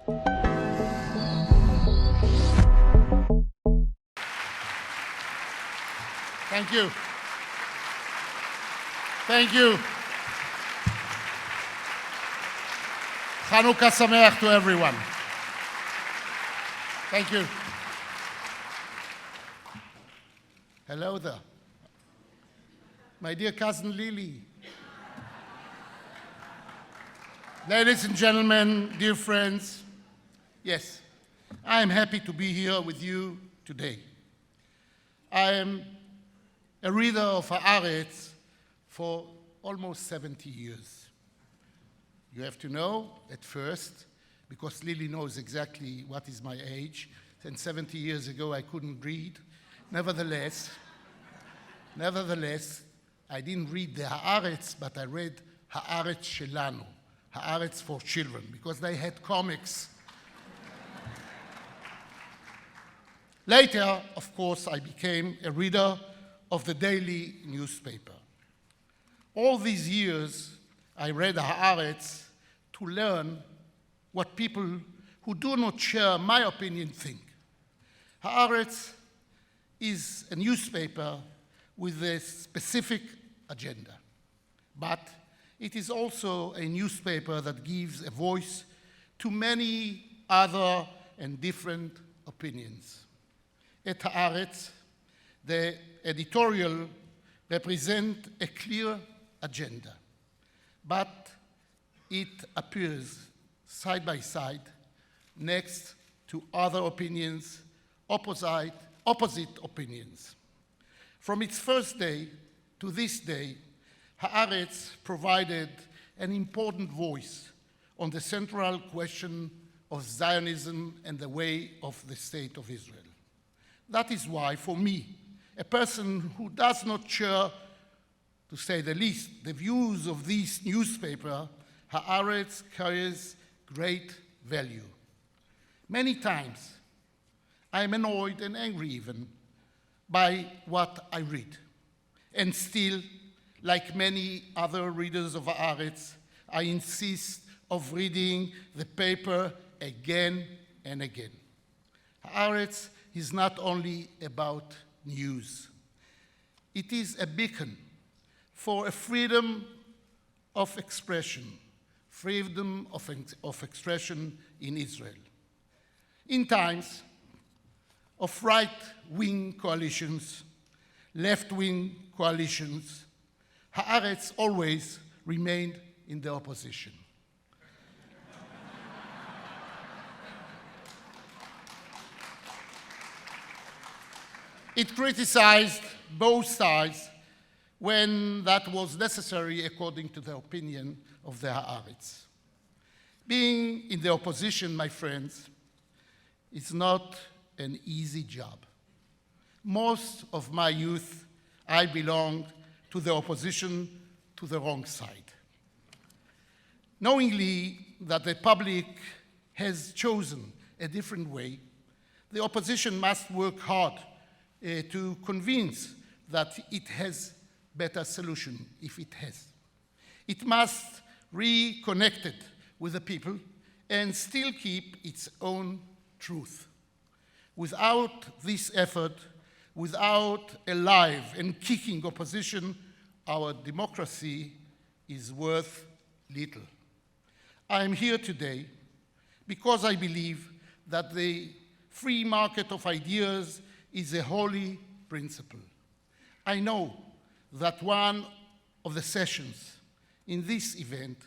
Thank you. Thank you. Chanukah Sameach to everyone. Thank you. Hello there. My dear cousin Lily. Ladies and gentlemen, dear friends, yes, I am happy to be here with you today. I am a reader of Haaretz for almost 70 years. You have to know at first, because Lily knows exactly what is my age, and 70 years ago I couldn't read. Nevertheless, I didn't read the Haaretz, but I read Haaretz Shelanu, Haaretz for children, because they had comics. Later, of course, I became a reader of the daily newspaper. All these years, I read Haaretz to learn what people who do not share my opinion think. Haaretz is a newspaper with a specific agenda, but it is also a newspaper that gives a voice to many other and different opinions. At Haaretz, the editorial represents a clear agenda, but it appears side by side next to other opinions, opposite opinions. From its first day to this day, Haaretz provided an important voice on the central question of Zionism and the way of the State of Israel. That is why, for me, a person who does not share, to say the least, the views of this newspaper, Haaretz carries great value. Many times, I am annoyed and angry even by what I read. And still, like many other readers of Haaretz, I insist of reading the paper again and again. Haaretz is not only about news. It is a beacon for a freedom of expression, freedom of expression in Israel. In times of right-wing coalitions, left-wing coalitions, Haaretz always remained in the opposition. It criticized both sides when that was necessary according to the opinion of the Haaretz. Being in the opposition, my friends, is not an easy job. Most of my youth, I belonged to the opposition to the wrong side. Knowingly that the public has chosen a different way, the opposition must work hard to convince that it has better solution, if it has. It must reconnect it with the people and still keep its own truth. Without this effort, without a live and kicking opposition, our democracy is worth little. I am here today because I believe that the free market of ideas is a holy principle. I know that one of the sessions in this event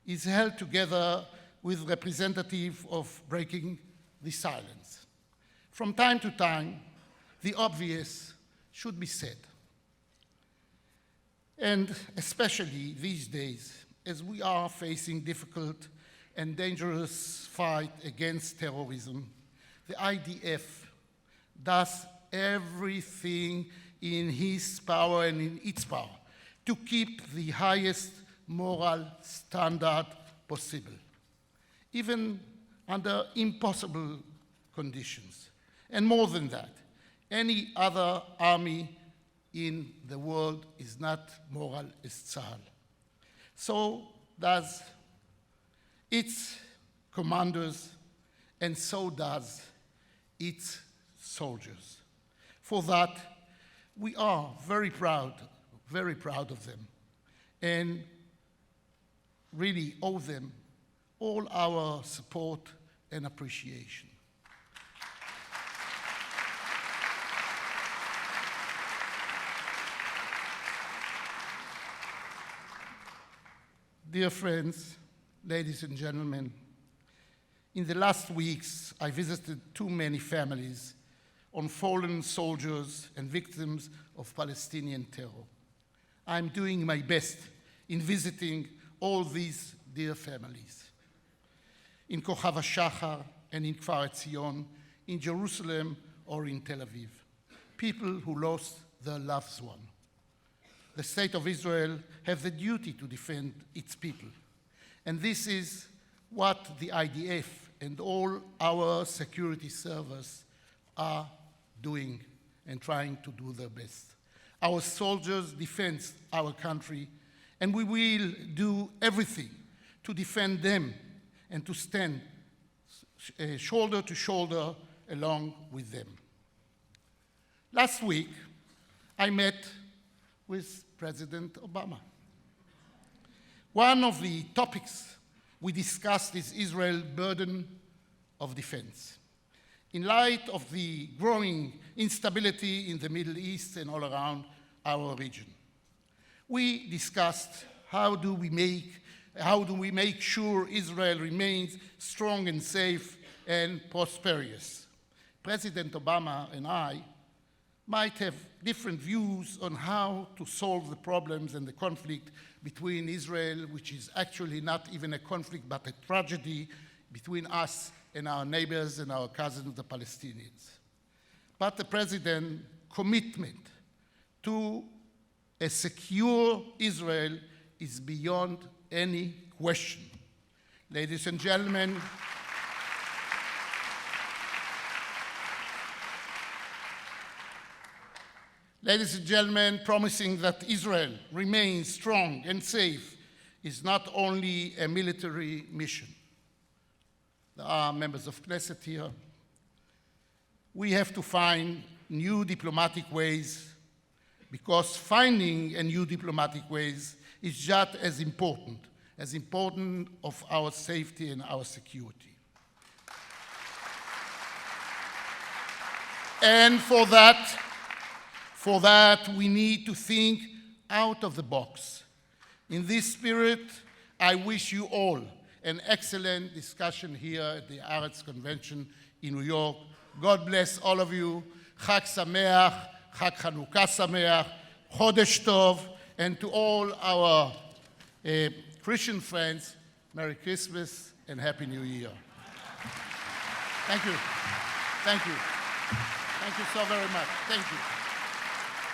is held together with representatives of breaking the silence. From time to time, the obvious should be said. And especially these days, as we are facing difficult and dangerous fight against terrorism, the IDF does everything in his power and in its power to keep the highest moral standard possible, even under impossible conditions. And more than that, any other army in the world is not moral as Tzahal. So does its commanders and so does its soldiers. For that, we are very proud of them, and really owe them all our support and appreciation. Dear friends, ladies and gentlemen, in the last weeks, I visited too many families on fallen soldiers and victims of Palestinian terror. I'm doing my best in visiting all these dear families. In Kochav HaShachar and in Kfar Etzion, in Jerusalem or in Tel Aviv. People who lost their loved one. The State of Israel have the duty to defend its people. And this is what the IDF and all our security services are doing and trying to do their best. Our soldiers defend our country, and we will do everything to defend them and to stand shoulder to shoulder along with them. Last week, I met with President Obama. One of the topics we discussed is Israel's burden of defense. In light of the growing instability in the Middle East and all around our region, we discussed how do we make sure Israel remains strong and safe and prosperous. President Obama and I might have different views on how to solve the problems and the conflict between Israel, which is actually not even a conflict but a tragedy between us and our neighbors and our cousins, the Palestinians. But the President's commitment to a secure Israel is beyond any question. Ladies and gentlemen, promising that Israel remains strong and safe is not only a military mission. There are members of Knesset here. We have to find new diplomatic ways, because finding a new diplomatic ways is just as important of our safety and our security. And for that, we need to think out of the box. In this spirit, I wish you all an excellent discussion here at the Haaretz Convention in New York. God bless all of you. Chag Sameach, Chag Chanukah Sameach, Chodesh Tov, and to all our Christian friends, Merry Christmas and Happy New Year. Thank you. Thank you. Thank you so very much. Thank you.